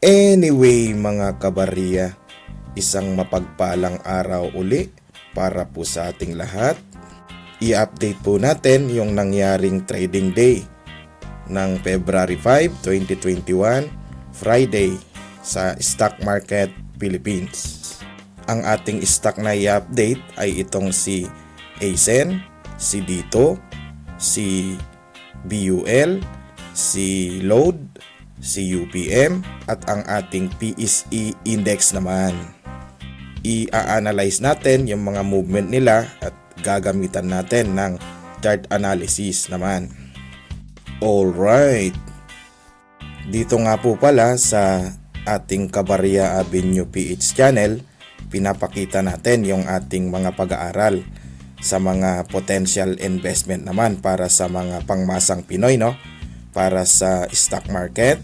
Anyway mga kabarya, isang mapagpalang araw uli para po sa ating lahat. I-update po natin yung nangyaring trading day ng February 5, 2021, Friday sa Stock Market Philippines. Ang ating stock na i-update ay itong si ASEN, si Dito, si BUL, si Load, si UPM at ang ating PSE index naman. I-analyze natin yung mga movement nila at gagamitan natin ng chart analysis naman. Alright, dito nga po pala sa ating Kabarya Avenue PH channel, pinapakita natin yung ating mga pag-aaral sa mga potential investment naman para sa mga pangmasang Pinoy, no? Para sa stock market,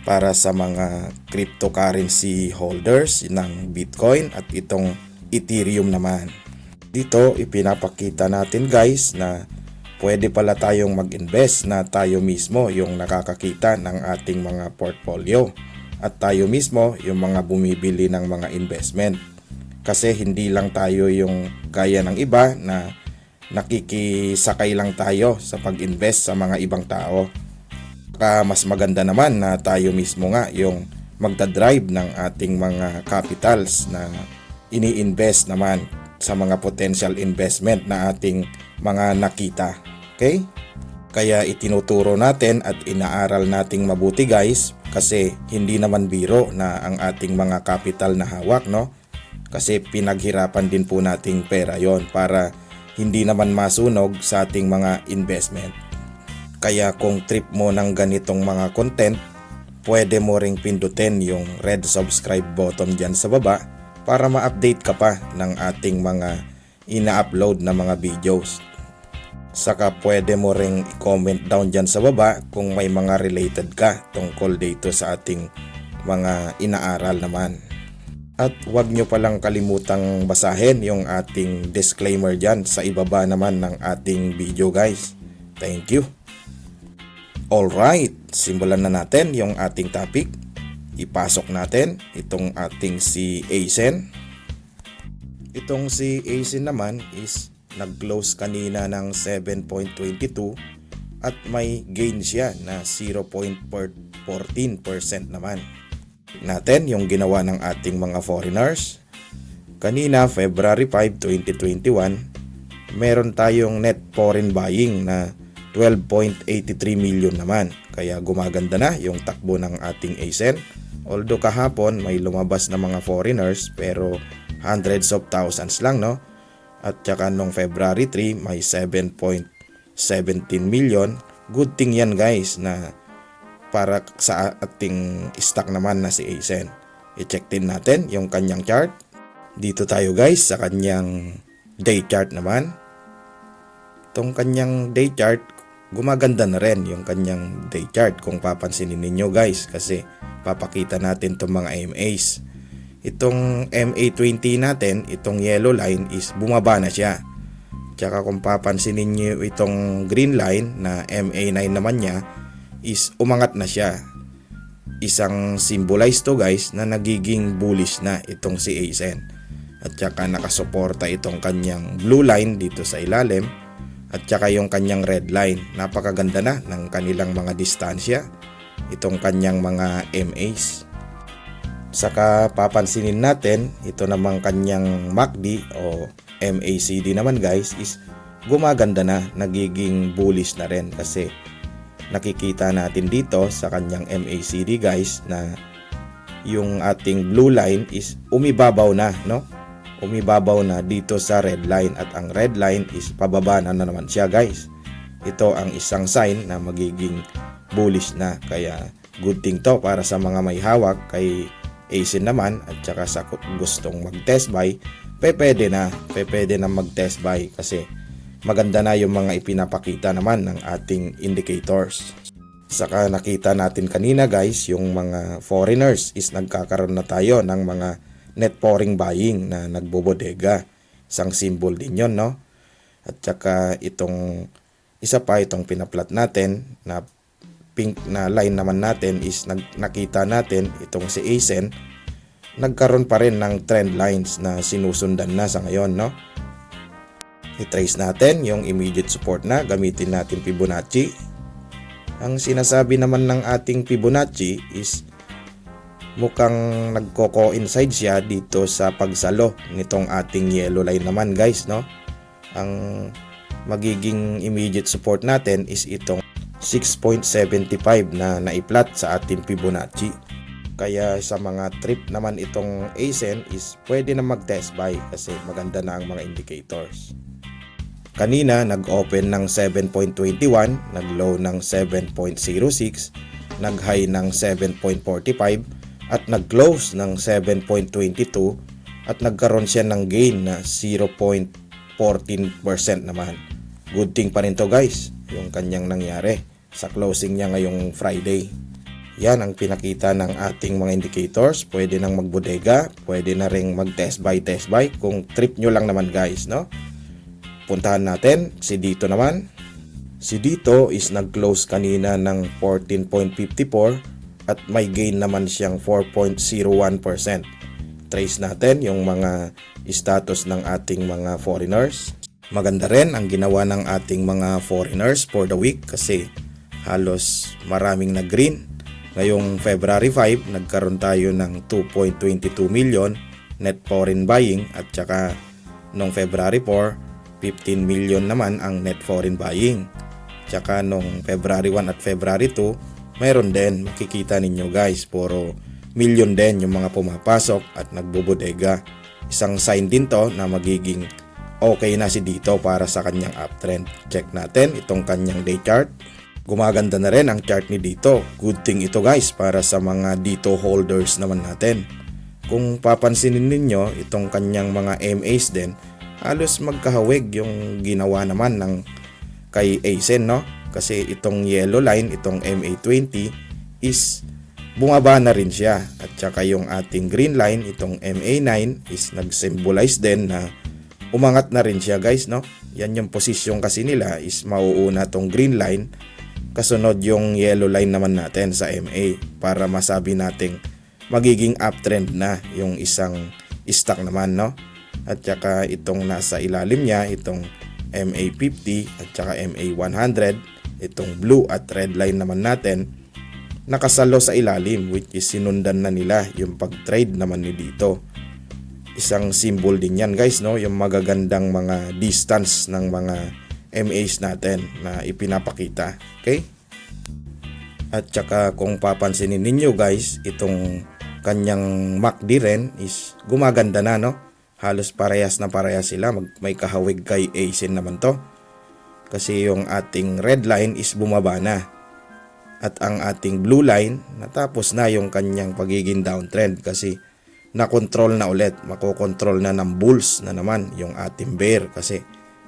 para sa mga cryptocurrency holders ng Bitcoin at itong Ethereum naman. Dito ipinapakita natin guys na pwede pala tayong mag-invest na tayo mismo yung nakakakita ng ating mga portfolio at tayo mismo yung mga bumibili ng mga investment. Kasi hindi lang tayo yung gaya ng iba na nakikisakay lang tayo sa pag-invest sa mga ibang tao. Mas maganda naman na tayo mismo nga yung magdadrive ng ating mga capitals na ini-invest naman sa mga potential investment na ating mga nakita. Okay? Kaya itinuturo natin at inaaral nating mabuti guys kasi hindi naman biro na ang ating mga capital na hawak, no? Kasi pinaghirapan din po nating pera yon para hindi naman masunog sa ating mga investment. Kaya kung trip mo ng ganitong mga content, pwede mo ring pindutin yung red subscribe button dyan sa baba para ma-update ka pa ng ating mga ina-upload na mga videos. Saka pwede mo ring i-comment down dyan sa baba kung may mga related ka tungkol dito sa ating mga inaaral naman. At huwag nyo palang kalimutang basahin yung ating disclaimer dyan sa ibaba naman ng ating video guys. Thank you. Alright, simulan na natin yung ating topic. Ipasok natin itong ating si ASEN. Itong si ASEN naman is nag-close kanina ng 7.22 at may gain siya na 0.14% naman. Natin yung ginawa ng ating mga foreigners. Kanina February 5, 2021, meron tayong net foreign buying na 12.83 million naman. Kaya gumaganda na yung takbo ng ating ASEN. Although kahapon may lumabas na mga foreigners pero hundreds of thousands lang, no? At saka nung February 3 may 7.17 million. Good thing yan guys na para sa ating stock naman na si ASEN. I-check din natin yung kanyang chart. Dito tayo guys sa kanyang day chart naman. Itong kanyang day chart, gumaganda na rin yung kanyang day chart kung papansinin ninyo guys kasi papakita natin itong mga MAs. Itong MA20 natin, itong yellow line is bumaba na siya. Tsaka kung papansinin nyo itong green line na MA9 naman niya is umangat na siya. Isang symbolize to guys na nagiging bullish na itong si ASEN. At tsaka nakasuporta itong kanyang blue line dito sa ilalim. At saka yung kanyang red line, napakaganda na ng kanilang mga distansya, itong kanyang mga MAs. Saka papansinin natin, ito namang kanyang MACD o MACD naman guys is gumaganda na, nagiging bullish na rin kasi nakikita natin dito sa kanyang MACD guys na yung ating blue line is umibabaw na, no? Umibabaw na dito sa red line at ang red line is pababa na naman siya guys. Ito ang isang sign na magiging bullish na, kaya good thing to para sa mga may hawak kay ASEN naman at saka sa gustong mag-test buy, pwede na mag-test buy kasi maganda na yung mga ipinapakita naman ng ating indicators. Saka nakita natin kanina guys yung mga foreigners is nagkakaroon na tayo ng mga net foreign buying na nagbobodega. Isang symbol din yon, no? At saka itong isa pa, itong pinaplat natin na pink na line naman natin is nakita natin itong si ASEN nagkaroon pa rin ng trend lines na sinusundan na sa ngayon, no? I-trace natin yung immediate support na, gamitin natin Fibonacci. Ang sinasabi naman ng ating Fibonacci is mukhang nagko-coincide siya dito sa pagsalo nitong ating yellow line naman, guys, no? Ang magiging immediate support natin is itong 6.75 na naiplat sa ating Fibonacci. Kaya sa mga trip naman itong ASEN is pwede na mag-test buy kasi maganda na ang mga indicators. Kanina nag-open ng 7.21, nag-low ng 7.06, nag-high ng 7.45 at nag-close ng 7.22 at nagkaroon siya ng gain na 0.14% naman. Good thing pa rin to, guys, yung kanyang nangyari sa closing niya ngayong Friday. Yan ang pinakita ng ating mga indicators. Pwede nang magbodega, pwede na ring mag-test buy kung trip nyo lang naman, guys, no? Puntahan natin si Dito naman. Si Dito is nag-close kanina ng 14.54 at may gain naman siyang 4.01%. Trace natin yung mga status ng ating mga foreigners. Maganda rin ang ginawa ng ating mga foreigners for the week kasi halos maraming nag-green. Ngayong February 5, nagkaroon tayo ng 2.22 million net foreign buying at saka nung February 4, 15 million naman ang net foreign buying. Tsaka nung February 1 at February 2, mayroon din, makikita ninyo, guys, puro million din yung mga pumapasok at nagbubodega. Isang sign din to na magiging okay na si Dito para sa kanyang uptrend. Check natin itong kanyang day chart. Gumaganda na rin ang chart ni Dito. Good thing ito, guys, para sa mga Dito holders naman natin. Kung papansinin ninyo itong kanyang mga MAs din, halos magkahawig yung ginawa naman ng kay ASEN, no? Kasi itong yellow line, itong MA20 is bumaba na rin siya. At saka yung ating green line, itong MA9 is nag-symbolize din na umangat na rin siya, guys, no? Yan yung posisyon kasi nila is mauuna tong green line kasunod yung yellow line naman natin sa MA para masabi nating magiging uptrend na yung isang stock naman, no? At saka itong nasa ilalim niya, itong MA50 at saka MA100, itong blue at red line naman natin, nakasalo sa ilalim, which is sinundan na nila yung pag-trade naman ni Dito. Isang symbol din yan, guys, no? Yung magagandang mga distance ng mga MAs natin na ipinapakita. Okay? At saka kung papansinin ninyo, guys, itong kanyang MACD rin is gumaganda na, no? Halos parehas na parehas sila. May kahawig kay ASEN naman to. Kasi yung ating red line is bumaba na. At ang ating blue line, natapos na yung kanyang pagiging downtrend kasi na-control na ulit. Makokontrol na ng bulls na naman yung ating bear kasi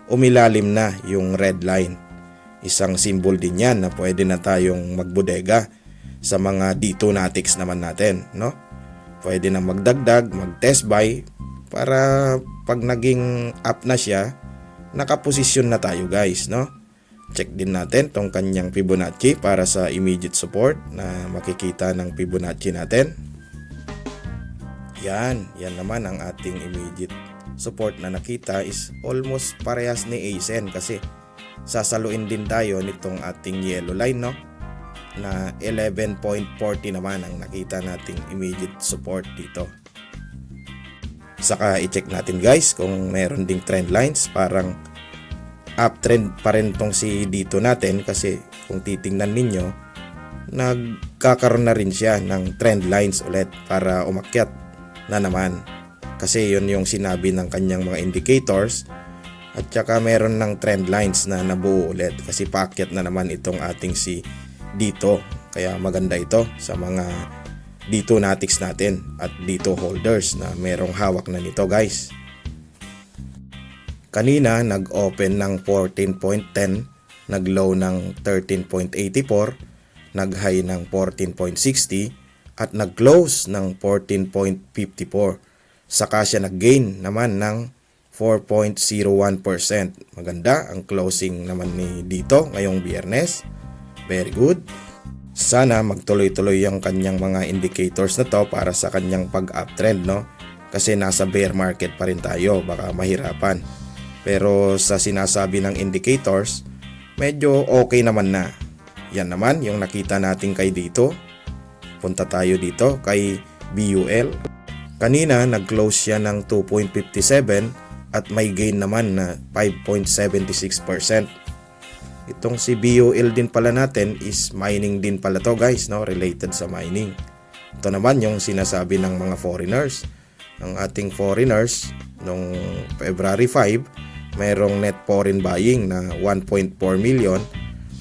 umilalim na yung red line. Isang symbol din yan na pwede na tayong magbodega sa mga Dito natics naman natin, no? Pwede na magdagdag, mag-test buy para pag naging up na siya, nakaposisyon na tayo, guys, no? Check din natin tong kanyang Fibonacci para sa immediate support na makikita ng Fibonacci natin. Yan naman ang ating immediate support na nakita is almost parehas ni ASEN kasi sasaluin din tayo nitong ating yellow line, no? Na 11.40 naman ang nakita nating immediate support dito. Saka i-check natin, guys, kung meron ding trend lines. Parang uptrend pa rin tong si Dito natin kasi kung titingnan ninyo, nagkakaroon na rin siya ng trend lines ulit para umakyat na naman. Kasi yun yung sinabi ng kanyang mga indicators. At saka meron ng trend lines na nabuo ulit kasi paakyat na naman itong ating si Dito. Kaya maganda ito sa mga Dito natics natin at Dito holders na merong hawak na nito, guys. Kanina nag-open ng 14.10, nag-low ng 13.84, nag-high ng 14.60 at nag-close ng 14.54. Saka siya nag-gain naman ng 4.01%. Maganda ang closing naman ni Dito ngayong Biyernes. Very good. Sana magtuloy-tuloy yung kanyang mga indicators na to para sa kanyang pag-uptrend, no? Kasi nasa bear market pa rin tayo, baka mahirapan. Pero sa sinasabi ng indicators, medyo okay naman na. Yan naman yung nakita natin kay dito. Punta tayo dito kay BUL. Kanina nag-close siya ng 2.57 at may gain naman na 5.76%. Itong si BUL din pala natin is mining din pala to guys, no? Related sa mining. Ito naman yung sinasabi ng mga foreigners. Ang ating foreigners nung February 5, mayroong net foreign buying na 1.4 million,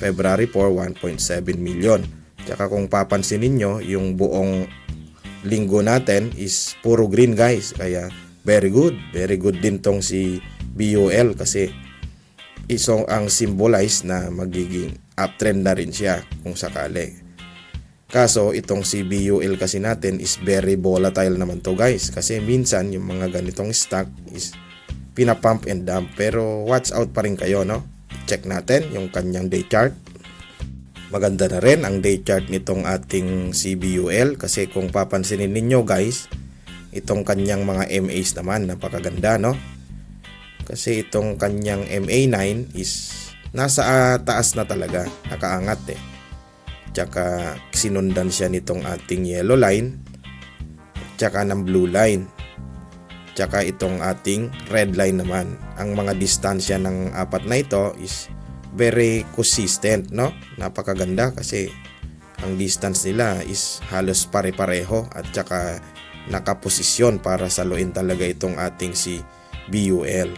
February 4, 1.7 million. Tsaka kung papansinin nyo, yung buong linggo natin is puro green guys. Kaya very good din tong si BUL kasi isong ang symbolize na magiging uptrend na rin siya kung sakali. Kaso itong si BUL kasi natin is very volatile naman to guys, kasi minsan yung mga ganitong stock is pinapump and dump, pero watch out pa rin kayo, no? Check natin yung kanyang day chart. Maganda na rin ang day chart nitong ating si BUL, kasi kung papansinin ninyo guys, itong kanyang mga MAs naman napakaganda, no? Kasi itong kanyang MA9 is nasa taas na talaga, nakaangat eh. Tsaka sinundan siya nitong ating yellow line, tsaka ng blue line, tsaka itong ating red line naman. Ang mga distansya ng apat na ito is very consistent, no? Napakaganda kasi ang distance nila is halos pare-pareho at tsaka nakaposisyon para saluin talaga itong ating si BUL.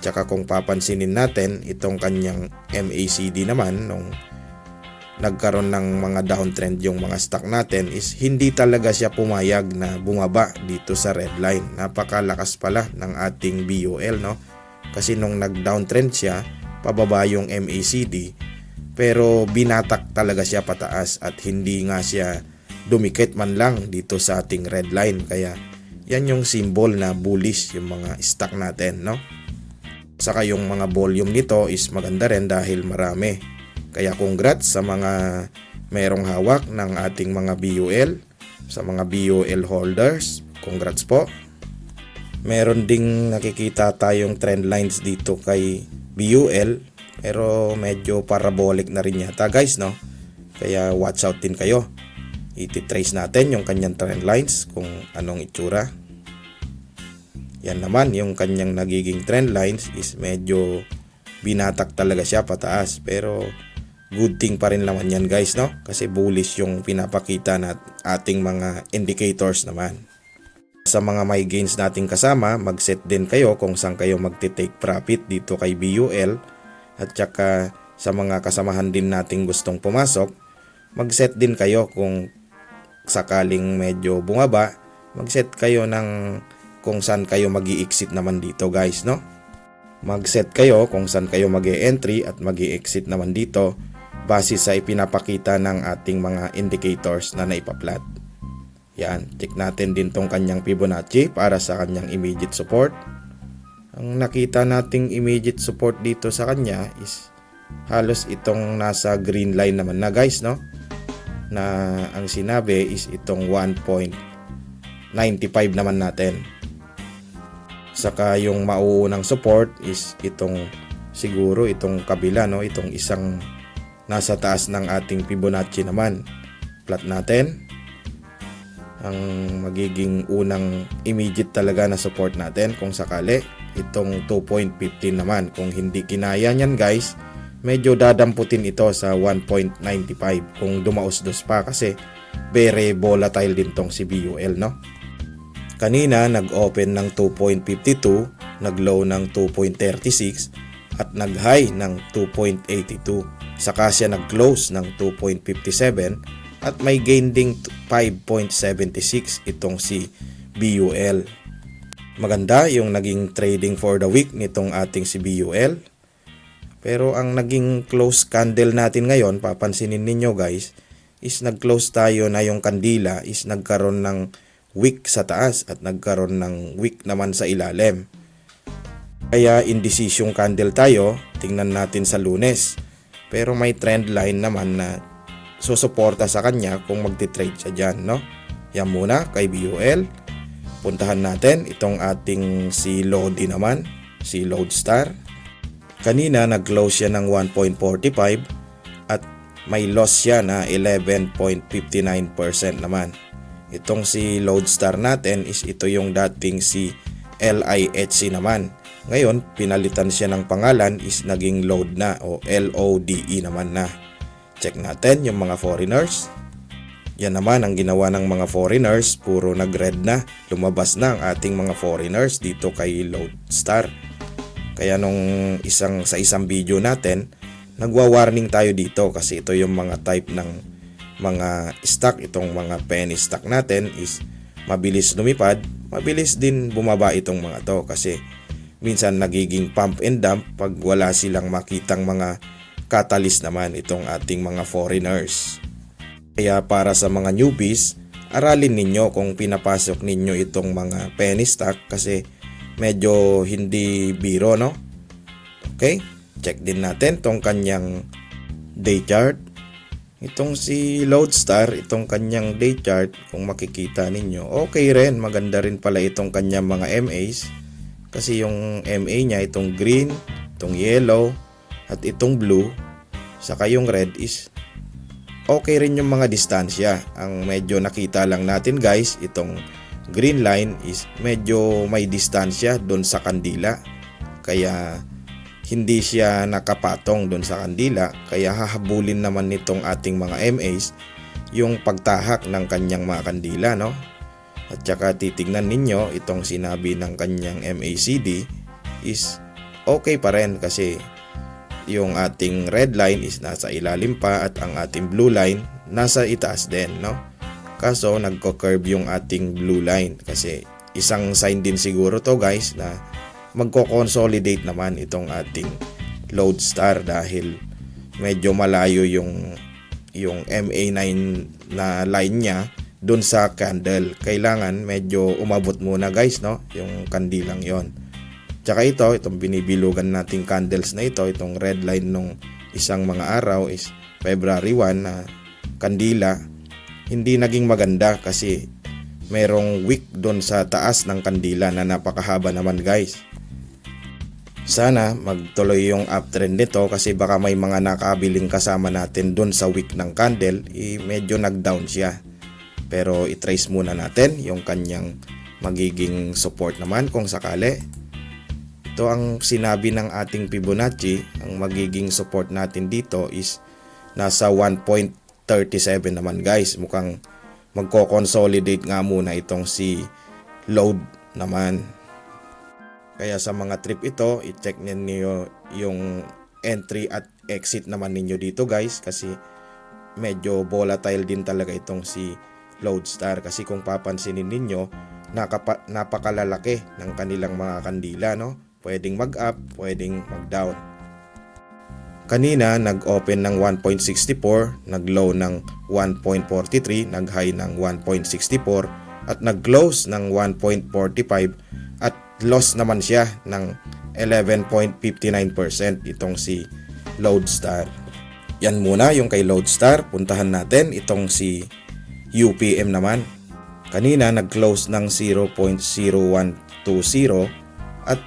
Tsaka kung papansinin natin, itong kanyang MACD naman, nung nagkaroon ng mga downtrend yung mga stock natin, is hindi talaga siya pumayag na bumaba dito sa red line. Napakalakas pala ng ating BUL, no? Kasi nung nag-downtrend siya, pababa yung MACD, pero binatak talaga siya pataas at hindi nga siya dumikit man lang dito sa ating red line. Kaya yan yung symbol na bullish yung mga stock natin, no? Saka yung mga volume nito is maganda rin dahil marami. Kaya congrats sa mga merong hawak ng ating mga BUL, sa mga BUL holders. Congrats po. Meron ding nakikita tayong trend lines dito kay BUL, pero medyo parabolic na rin yata guys, no? Kaya watch out din kayo. Iti-trace natin yung kanyang trend lines kung anong itsura. Yan naman yung kanyang nagiging trend lines is medyo binatak talaga siya pataas, pero good thing pa rin naman yan guys, no? Kasi bullish yung pinapakita na ating mga indicators naman. Sa mga may gains nating kasama, mag-set din kayo kung saan kayo magti-take profit dito kay BUL. At saka sa mga kasamahan din nating gustong pumasok, mag-set din kayo kung sakaling medyo bumaba, mag-set kayo ng kung saan kayo magi-exit naman dito guys, no? Mag-set kayo kung saan kayo magi-entry at magi-exit naman dito base sa ipinapakita ng ating mga indicators na naipaplat. Yan, check natin din tong kanyang Fibonacci para sa kanyang immediate support. Ang nakita nating immediate support dito sa kanya is halos itong nasa green line naman na guys, no? Na ang sinabi is itong 1.95 naman natin. Saka yung mauunang support is itong siguro itong kabila, no? Itong isang nasa taas ng ating Fibonacci naman. Plot natin. Ang magiging unang immediate talaga na support natin kung sakali, itong 2.15 naman. Kung hindi kinaya niyan guys, medyo dadamputin ito sa 1.95 kung dumaos-dos pa, kasi very volatile din tong si BUL, no? Kanina nag-open ng 2.52, nag-low ng 2.36 at nag-high ng 2.82. Saka siya nag-close ng 2.57 at may gain ding 5.76 itong si BUL. Maganda yung naging trading for the week nitong ating si BUL. Pero ang naging close candle natin ngayon, papansinin ninyo guys, is nag-close tayo na yung kandila is nagkaroon ng wick sa taas at nagkaroon ng wick naman sa ilalim. Kaya indecision candle tayo, tingnan natin sa Lunes. Pero may trend line naman na susuporta sa kanya kung magti-trade siya dyan, no? Yan muna kay BUL. Puntahan natin itong ating si Lodi naman, si Lodestar. Kanina nag-close siya ng 1.45 at may loss siya na 11.59% naman. Itong si Lodestar natin is ito yung dating si LIHC naman. Ngayon, pinalitan siya ng pangalan is naging Load na o LODE naman na. Check natin yung mga foreigners. Yan naman ang ginawa ng mga foreigners, puro nag-red na. Lumabas na ang ating mga foreigners dito kay Lodestar. Kaya nung sa isang video natin, nagwa-warning tayo dito kasi ito yung mga type ng mga stock. Itong mga penny stock natin is mabilis lumipad, mabilis din bumaba itong mga to kasi minsan nagiging pump and dump pag wala silang makitang mga catalyst naman itong ating mga foreigners. Kaya para sa mga newbies, aralin ninyo kung pinapasok ninyo itong mga penny stock kasi medyo hindi biro, no? Okay, check din natin itong kanyang day chart. Itong si Lodestar, itong kanyang day chart, kung makikita ninyo, okay rin, maganda rin pala itong kanyang mga MAs. Kasi yung MA niya, itong green, itong yellow, at itong blue, saka yung red is okay rin yung mga distansya. Ang medyo nakita lang natin guys, itong green line is medyo may distansya doon sa kandila. Kaya hindi siya nakapatong doon sa kandila. Kaya hahabulin naman nitong ating mga MAs yung pagtahak ng kanyang mga kandila, no? At saka titignan ninyo itong sinabi ng kanyang MACD is okay pa rin kasi yung ating red line is nasa ilalim pa at ang ating blue line nasa itaas din, no? Kaso nagko-curve yung ating blue line kasi isang sign din siguro to guys na magko-consolidate naman itong ating Lodestar dahil medyo malayo yung MA9 na line niya dun sa candle. Kailangan medyo umabot muna guys, no? Yung kandilang yon. Tsaka itong binibilugan nating candles na ito, itong red line nung isang mga araw is February 1 na kandila, hindi naging maganda kasi merong wick doon sa taas ng kandila na napakahaba naman guys. Sana magtuloy yung uptrend nito kasi baka may mga nakabiling kasama natin doon sa wick ng candle, medyo nag-down siya. Pero i-trace muna natin yung kanyang magiging support naman kung sakali. Ito ang sinabi ng ating Fibonacci, ang magiging support natin dito is nasa 1.37 naman guys. Mukhang magko-consolidate nga muna itong si Load naman. Kaya sa mga trip ito, i-check niyo yung entry at exit naman ninyo dito guys kasi medyo volatile din talaga itong si Lodestar kasi kung papansinin ninyo napakalalaki ng kanilang mga kandila, no? Pwedeng mag-up, pwedeng mag-down. Kanina nag-open ng 1.64, nag-low ng 1.43, nag-high ng 1.64 at nag-close ng 1.45 at loss naman siya ng 11.59% itong si Lodestar. Yan muna yung kay Lodestar. Puntahan natin itong si UPM naman. Kanina nag-close ng 0.0120 at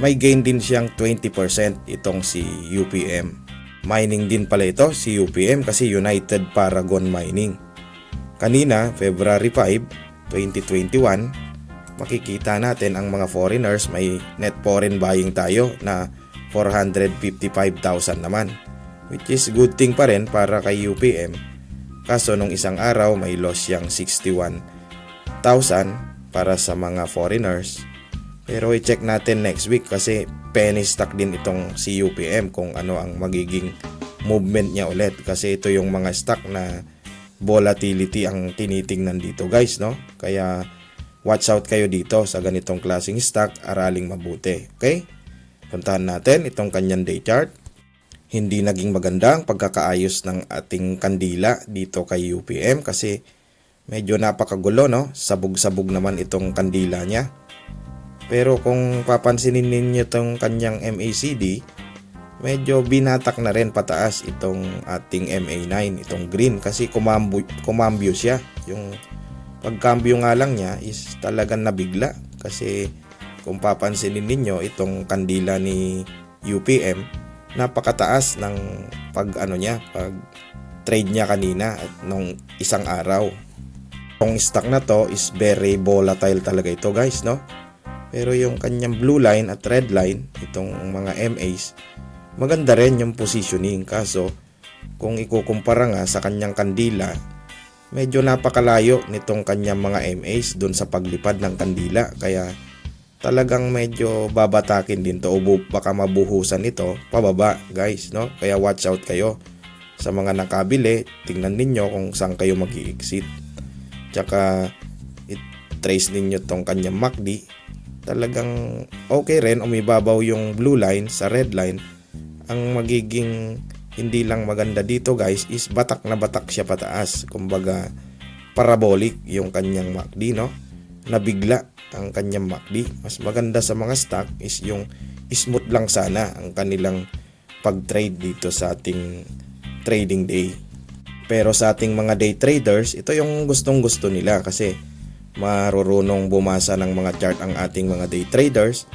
may gain din siyang 20% itong si UPM. Mining din pala ito si UPM kasi United Paragon Mining. Kanina February 5, 2021, makikita natin ang mga foreigners, may net foreign buying tayo na 455,000 naman, which is good thing pa rin para kay UPM. Kaso nung isang araw may loss siyang 61,000 para sa mga foreigners. Pero i-check natin next week kasi penny stock din itong si UPM kung ano ang magiging movement niya ulit. Kasi ito yung mga stock na volatility ang tinitingnan dito guys, no? Kaya watch out kayo dito sa ganitong klaseng stock, araling mabuti. Okay? Puntahan natin itong kanyang day chart. Hindi naging maganda ang pagkakaayos ng ating kandila dito kay UPM kasi medyo napakagulo, no? Sabog-sabog naman itong kandila niya. Pero kung papansinin ninyo itong kanyang MACD, medyo binatak na rin pataas itong ating MA9, itong green, kasi kumambyo siya. Yung pagkambyo nga lang niya is talagang nabigla, kasi kung papansinin ninyo itong kandila ni UPM, napakataas ng pag trade niya kanina at nung isang araw. Itong stock na to is very volatile talaga ito, guys, no? Pero yung kanyang blue line at red line, itong mga MAs, maganda rin yung positioning. Kaso kung ikukumpara nga sa kanyang kandila, medyo napakalayo nitong kanyang mga MAs dun sa paglipad ng kandila. Kaya talagang medyo babatakin din to, o baka mabuhusan ito pababa, guys, no? Kaya watch out kayo sa mga nakabili. Tingnan ninyo kung saan kayo mag-i-exit. Tsaka i-trace ninyo tong kanyang MACD. Talagang okay rin, umibabaw yung blue line sa red line. Ang magiging hindi lang maganda dito, guys, is batak na batak siya pataas. Kumbaga parabolic yung kanyang MACD, no? Nabigla ang kanyang MACD. Mas maganda sa mga stock is yung smooth lang sana ang kanilang pag-trade dito sa ating trading day. Pero sa ating mga day traders, ito yung gustong-gusto nila, kasi marurunong bumasa ng mga chart ang ating mga day traders.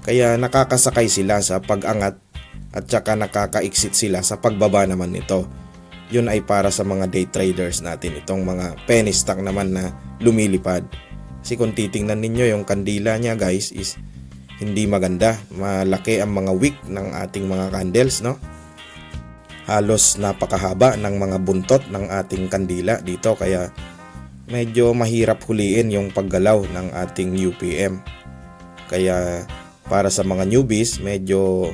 Kaya nakakasakay sila sa pag-angat at saka nakaka-exit sila sa pagbaba naman nito. Yun ay para sa mga day traders natin, itong mga penny stock naman na lumilipad. Kasi kung titingnan ninyo yung kandila niya, guys, is hindi maganda. Malaki ang mga wick ng ating mga candles, no? Halos napakahaba ng mga buntot ng ating kandila dito, kaya medyo mahirap huliin yung paggalaw ng ating UPM. Kaya para sa mga newbies, medyo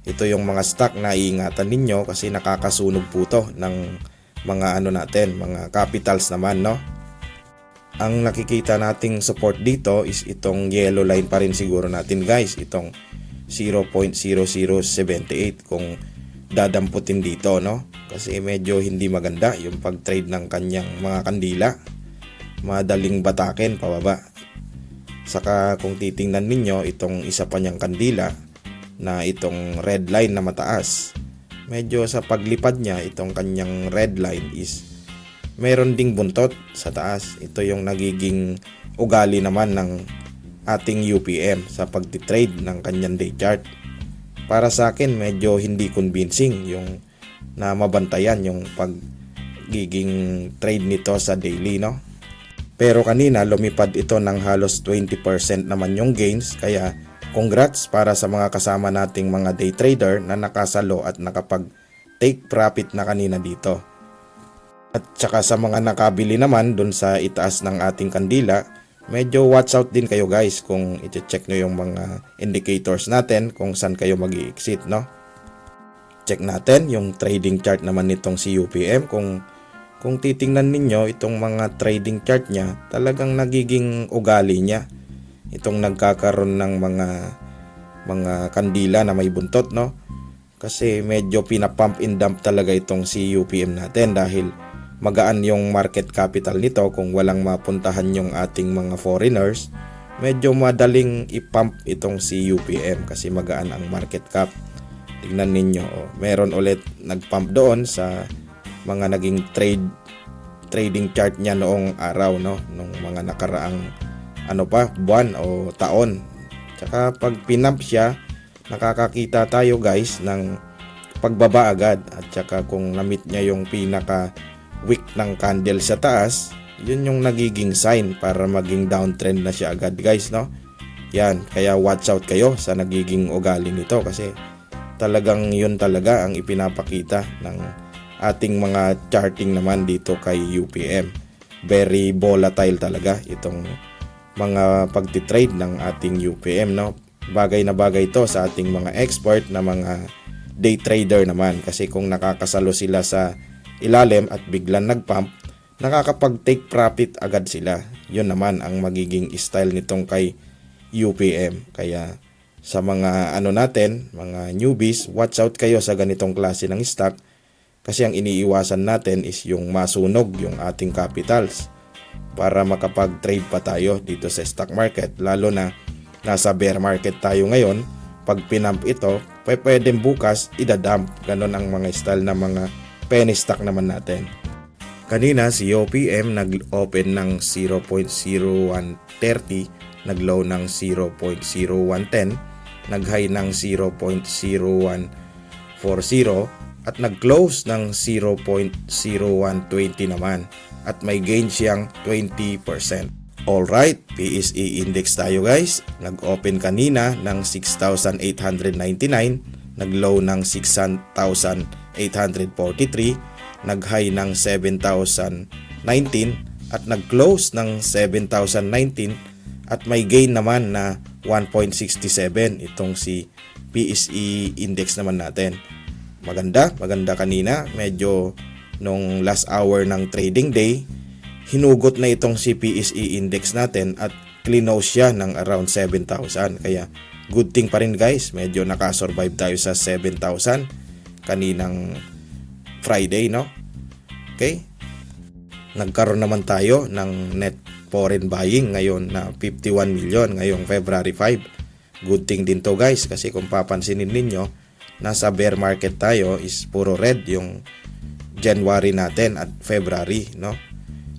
ito yung mga stock na iingatan ninyo, kasi nakakasunog po to ng mga mga capitals naman, no? Ang nakikita nating support dito is itong yellow line pa rin siguro natin, guys, itong 0.0078 kung dadamputin dito, no? Kasi medyo hindi maganda yung pag-trade ng kanyang mga kandila. Madaling batakin pababa. Saka kung titingnan ninyo itong isa pa niyang kandila na itong red line na mataas, medyo sa paglipad niya itong kanyang red line is meron ding buntot sa taas. Ito yung nagiging ugali naman ng ating UPM sa pagtitrade ng kanyang day chart. Para sa akin, medyo hindi convincing yung na mabantayan yung pagiging trade nito sa daily, no? Pero kanina lumipad ito ng halos 20% naman yung gains, kaya congrats para sa mga kasama nating mga day trader na nakasalo at nakapag take profit na kanina dito. At saka sa mga nakabili naman dun sa itaas ng ating kandila, medyo watch out din kayo, guys, kung i-check nyo yung mga indicators natin kung saan kayo mag-i-exit, no? Check natin yung trading chart naman nitong si UPM. Kung titingnan ninyo itong mga trading chart niya, talagang nagiging ugali niya itong nagkakaroon ng mga kandila na may buntot, no? Kasi medyo pinapump and dump talaga itong si UPM natin, dahil magaan yung market capital nito. Kung walang mapuntahan yung ating mga foreigners, medyo madaling ipump itong si UPM kasi magaan ang market cap. Tingnan ninyo, meron ulit nagpump doon sa mga naging trading chart niya noong araw, no? Nung mga nakaraang buwan o taon. Tsaka pag pinump siya, nakakakita tayo, guys, ng pagbaba agad. At tsaka kung na-meet niya yung pinaka wick ng candle sa taas, yun yung nagiging sign para maging downtrend na siya agad, guys, no? Yan, kaya watch out kayo sa nagiging ugali nito, kasi talagang yun talaga ang ipinapakita ng ating mga charting naman dito kay UPM. Very volatile talaga itong mga pagtitrade ng ating UPM, no? Bagay na bagay ito sa ating mga expert na mga day trader naman, kasi kung nakakasalo sila sa ilalim at biglang nagpump, nakakapag-take profit agad sila. Yun naman ang magiging style nitong kay UPM. Kaya sa mga mga newbies, watch out kayo sa ganitong klase ng stock, kasi ang iniiwasan natin is yung masunog yung ating capitals para makapag-trade pa tayo dito sa stock market, lalo na nasa bear market tayo ngayon. pag pinump ito, pwedeng bukas idadump. Ganon ang mga style na mga penny stock naman natin. Kanina si OPM nag-open ng 0.0130, nag-low ng 0.0110, nag-high ng 0.0140 at nag-close ng 0.0120 naman at may gain siyang 20%. Alright, PSE index tayo guys. Nag-open kanina ng 6,899, nag-low ng 6,843, nag-high ng 7,019 at nag-close ng 7,019 at may gain naman na 1.67 itong si PSE index naman natin. Maganda kanina. Medyo nung last hour ng trading day, hinugot na itong si PSE index natin at close siya ng around 7,000. Kaya good thing pa rin guys, medyo nakasurvive tayo sa 7,000 kaninang Friday, no? Okay? Nagkaroon naman tayo ng net foreign buying ngayon na 51 million ngayong February 5. Good thing din to guys, kasi kung papansinin ninyo, nasa bear market tayo, is puro red yung January natin at February, no?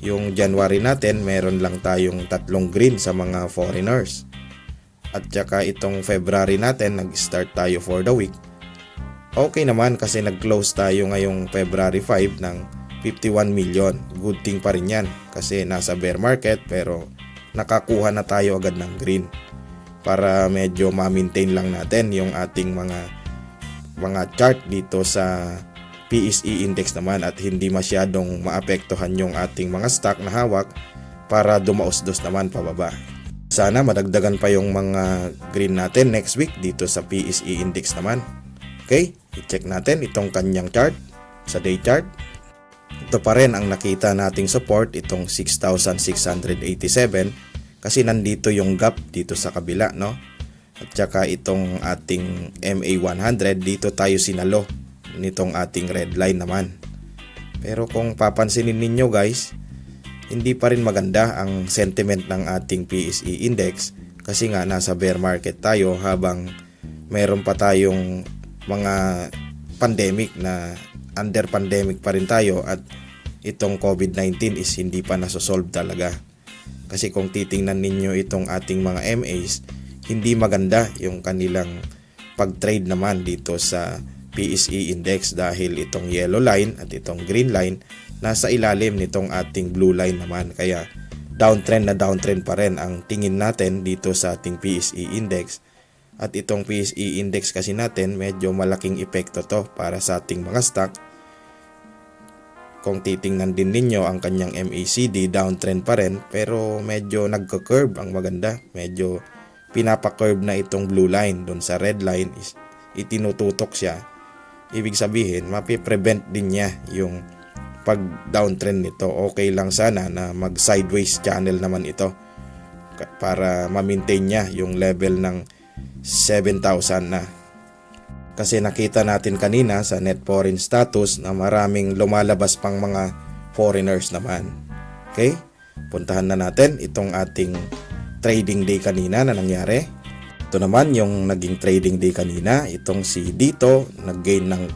Yung January natin, meron lang tayong 3 green sa mga foreigners. At saka itong February natin, nag-start tayo for the week. Okay naman kasi nag-close tayo ngayong February 5 ng 51 million. Good thing pa rin yan kasi nasa bear market pero nakakuha na tayo agad ng green para medyo ma-maintain lang natin yung ating mga chart dito sa PSE index naman at hindi masyadong maapektuhan yung ating mga stock na hawak para dumausdos naman pababa. Sana madagdagan pa yung mga green natin next week dito sa PSE index naman. Okay, i-check natin itong kanyang chart sa day chart. Ito pa rin ang nakita nating support, itong 6,687 kasi nandito yung gap dito sa kabila, no? At saka itong ating MA100, dito tayo sinalo nitong ating red line naman. Pero kung papansinin ninyo guys, hindi pa rin maganda ang sentiment ng ating PSE index kasi nga nasa bear market tayo habang meron pa tayong mga pandemic na under pandemic pa rin tayo at itong COVID-19 is hindi pa nasosolve talaga. Kasi kung titingnan ninyo itong ating mga MAs, hindi maganda yung kanilang pag-trade naman dito sa PSE index dahil itong yellow line at itong green line nasa ilalim nitong ating blue line naman. Kaya downtrend pa rin ang tingin natin dito sa ating PSE index. At itong PSE index kasi natin medyo malaking epekto to para sa ating mga stock. Kung titingnan din ninyo ang kanyang MACD, downtrend pa rin pero medyo nagka-curve ang maganda. Medyo pinapa-curve na itong blue line doon sa red line, is itinututok siya. Ibig sabihin, mapiprevent din niya yung pag-downtrend nito. Okay lang sana na mag-sideways channel naman ito para ma-maintain niya yung level ng 7,000 na. Kasi nakita natin kanina sa net foreign status na maraming lumalabas pang mga foreigners naman. Okay? Puntahan na natin itong ating trading day kanina na nangyari. Ito naman yung naging trading day kanina. Itong si Dito nag-gain ng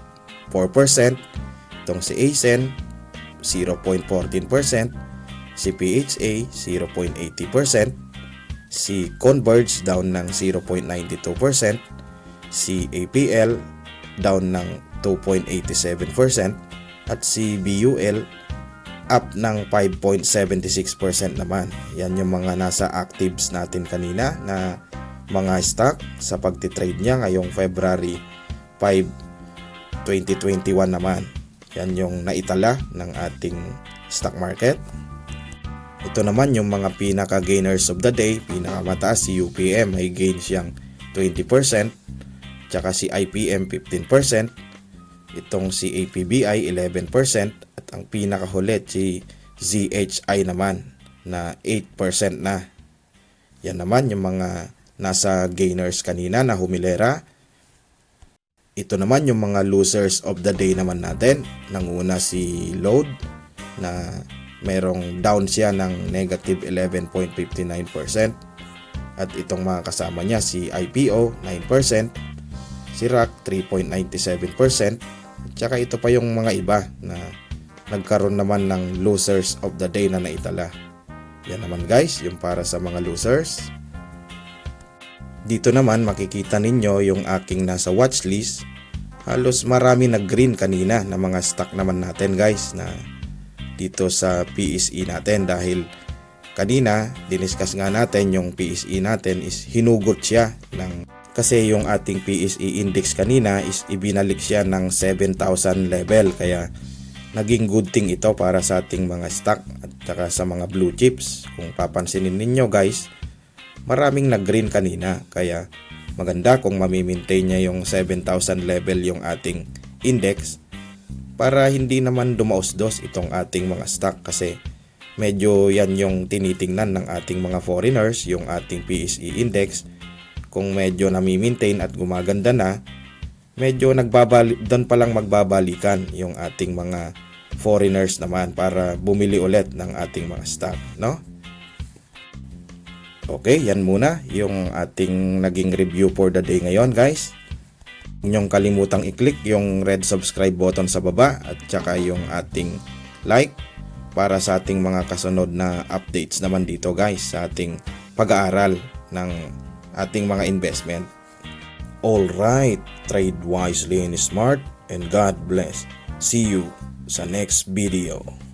4%. Itong si ASEN 0.14%. Si PHA 0.80%. Si Converge down ng 0.92%. Si APL down ng 2.87%. At si BUL up ng 5.76% naman. Yan yung mga nasa actives natin kanina na mga stock sa pagtitrade niya ngayong February 5, 2021 naman. Yan yung naitala ng ating stock market. Ito naman yung mga pinaka-gainers of the day. Pinakamataas si UPM, may gain siyang 20%. Tsaka si IPM 15%. Itong si APBI 11%. At ang pinakahulit si ZHI naman na 8% na. Yan naman yung mga nasa gainers kanina na humilera. Ito naman yung mga losers of the day naman natin. Nanguna si Load na merong down siya ng negative 11.59%. At itong mga kasama niya, si IPO 9%, si RAK 3.97%, at saka ito pa yung mga iba na nagkaroon naman ng losers of the day na naitala. Yan naman guys, yung para sa mga losers. Dito naman makikita ninyo yung aking nasa watchlist. Halos marami nag-green kanina na mga stock naman natin guys na dito sa PSE natin, dahil kanina diniscuss nga natin yung PSE natin is hinugot siya kasi yung ating PSE index kanina is ibinalik siya ng 7,000 level, kaya naging good thing ito para sa ating mga stock at saka sa mga blue chips. Kung papansinin ninyo guys, maraming nag-green kanina, kaya maganda kung mamimaintain niya yung 7,000 level yung ating index para hindi naman dumaos-dos itong ating mga stock, kasi medyo yan yung tinitingnan ng ating mga foreigners, yung ating PSE index. Kung medyo nami-maintain at gumaganda na, medyo doon palang magbabalikan yung ating mga foreigners naman para bumili ulit ng ating mga stock, no? Okay, yan muna yung ating naging review for the day ngayon guys. Huwag niyong kalimutang i-click yung red subscribe button sa baba at saka yung ating like para sa ating mga kasunod na updates naman dito guys sa ating pag-aaral ng ating mga investment. Alright, trade wisely and smart, and God bless. See you sa next video.